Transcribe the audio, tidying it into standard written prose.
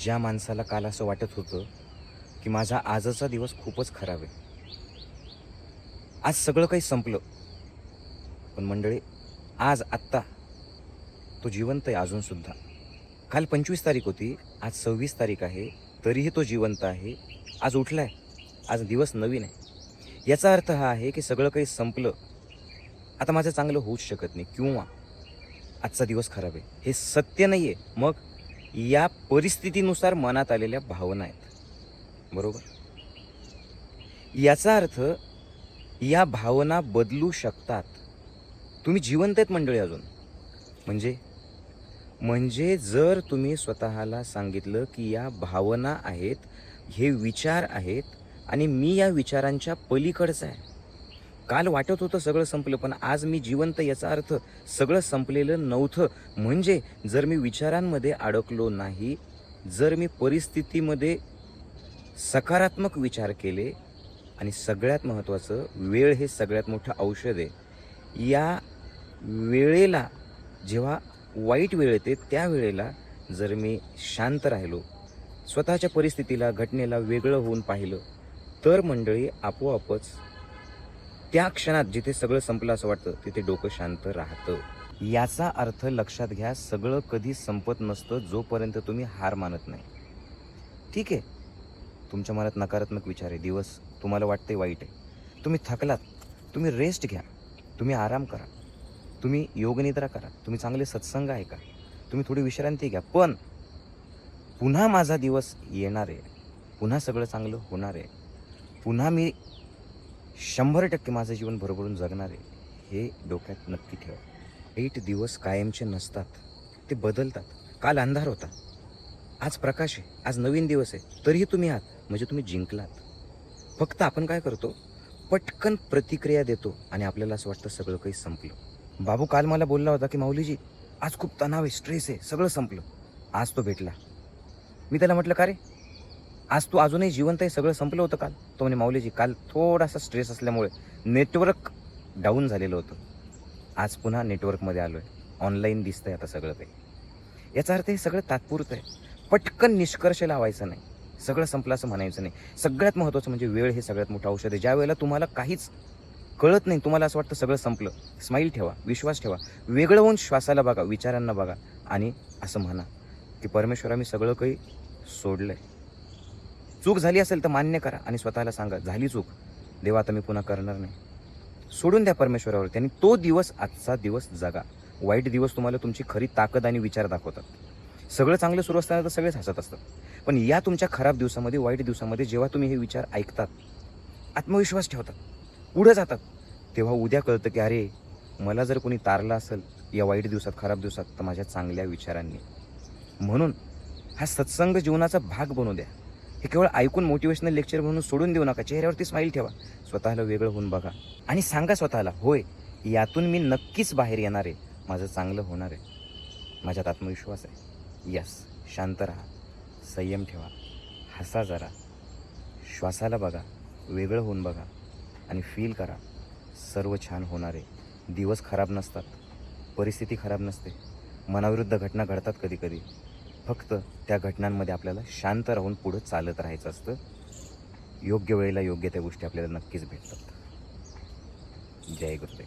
ज्या माणसाला काल असं वाटत होतं की माझा आजचा दिवस खूपच खराब आहे, आज सगळं काही संपलं, पण मंडळी आज आत्ता तो जिवंत आहे अजूनसुद्धा. काल 25 तारीख होती, आज 26 तारीख आहे, तरीही तो जिवंत आहे. आज उठलाय, आज दिवस नवीन आहे. याचा अर्थ हा आहे की सगळं काही संपलं, आता माझं चांगलं होऊच शकत नाही, किंवा आजचा दिवस खराब आहे. हे सत्य नाही आहे. मग या परिस्थितीनुसार मनात आलेल्या भावना आहेत, बरोबर? याचा अर्थ या भावना बदलू शकतात. तुम्ही जिवंत आहेत मंडळी अजून. म्हणजे जर तुम्ही स्वतःला सांगितलं की या भावना आहेत, हे विचार आहेत आणि मी या विचारांच्या पलीकडचा आहे. काल वाटत होतं सगळं संपलं, पण आज मी जिवंत, याचा अर्थ सगळं संपलेलं नव्हतं. म्हणजे जर मी विचारांमध्ये अडकलो नाही, जर मी परिस्थितीमध्ये सकारात्मक विचार केले, आणि सगळ्यात महत्त्वाचं, वेळ हे सगळ्यात मोठं औषध आहे. या वेळेला जेव्हा वाईट वेळ येते, त्या वेळेला जर मी शांत राहिलो, स्वतःच्या परिस्थितीला, घटनेला वेगळं होऊन पाहिलं, तर मंडळी आपोआपच त्या क्षणात जिथे सगळं संपलं असं वाटतं, तिथे डोकं शांत राहतं. याचा अर्थ लक्षात घ्या, सगळं कधी संपत नसतं जोपर्यंत तुम्ही हार मानत नाही. ठीक आहे, तुमच्या मनात नकारात्मक विचार आहे, दिवस तुम्हाला वाटते वाईट आहे, तुम्ही थकलात, तुम्ही रेस्ट घ्या, तुम्ही आराम करा, तुम्ही योगनिद्रा करा, तुम्ही चांगले सत्संग ऐका, तुम्ही थोडी विश्रांती घ्या. पण पुन्हा माझा दिवस येणार आहे, पुन्हा सगळं चांगलं होणार आहे, पुन्हा मी 100% माझं जीवन भरभरून जगणार आहे, हे डोक्यात नक्की ठेवा. 8 दिवस कायमचे नसतात, ते बदलतात. काल अंधार होता, आज प्रकाश आहे, आज नवीन दिवस आहे, तरीही तुम्ही आहात, म्हणजे तुम्ही जिंकलात. फक्त आपण काय करतो, पटकन प्रतिक्रिया देतो आणि आपल्याला असं वाटतं सगळं काही संपलं. बाबू काल मला बोलला होता की माऊलीजी आज खूप तणाव आहे, स्ट्रेस आहे, सगळं संपलं. आज तो भेटला. मी त्याला म्हटलं, का रे, आज तू अजूनही जिवंत आहे, सगळं संपलं होतं काल? तो म्हणे, माऊलीजी काल थोडासा स्ट्रेस असल्यामुळे नेटवर्क डाऊन झालेलं होतं, आज पुन्हा नेटवर्कमध्ये आलो आहे, ऑनलाईन दिसतंय आता सगळं काही. याचा अर्थ हे सगळं तात्पुरतं आहे. पटकन निष्कर्ष लावायचा नाही, सगळं संपलं असं म्हणायचं नाही. सगळ्यात महत्त्वाचं म्हणजे वेळ हे सगळ्यात मोठं औषध आहे. ज्या वेळेला तुम्हाला काहीच कळत नाही, तुम्हाला असं वाटतं सगळं संपलं, स्माईल ठेवा, विश्वास ठेवा, वेगळं होऊन श्वासाला बघा, विचारांना बघा आणि असं म्हणा की परमेश्वरा, मी सगळं काही सोडलंय. चूक झाली असेल तर मान्य करा आणि स्वतःला सांगा, झाली चूक देवा, आता मी पुन्हा करणार नाही. सोडून द्या परमेश्वरावरती आणि तो दिवस, आजचा दिवस जगा. वाईट दिवस तुम्हाला तुमची खरी ताकद आणि विचार दाखवतात. सगळं चांगलं सुरू असताना तर सगळेच हसत असतात, पण या तुमच्या खराब दिवसामध्ये, वाईट दिवसामध्ये जेव्हा तुम्ही हे विचार ऐकतात, आत्मविश्वास ठेवतात, पुढे जातात, तेव्हा उद्या कळतं की अरे, मला जर कोणी तारलं असेल या वाईट दिवसात, खराब दिवसात, तर माझ्या चांगल्या विचारांनी. म्हणून हा सत्संग जीवनाचा भाग बनू द्या. हे केवळ ऐकून मोटिवेशनल लेक्चर म्हणून सोडून देऊ नका. चेहऱ्यावरती स्माईल ठेवा, स्वतःला वेगळं होऊन बघा आणि सांगा स्वतःला, होय, यातून मी नक्कीच बाहेर येणार आहे, माझं चांगलं होणार आहे, माझ्यात आत्मविश्वास आहे. यस, शांत राहा, संयम ठेवा, हसा जरा, श्वासाला बघा, वेगळं होऊन बघा आणि फील करा, सर्व छान होणार आहे. दिवस खराब नसतात, परिस्थिती खराब नसते, मनाविरुद्ध घटना घडतात कधी कधी. फक्त त्या घटनांमध्ये आपल्याला शांत राहून पुढं चालत राहायचं असतं. योग्य वेळेला योग्य त्या गोष्टी आपल्याला नक्कीच भेटतात. जय गुरुदेव.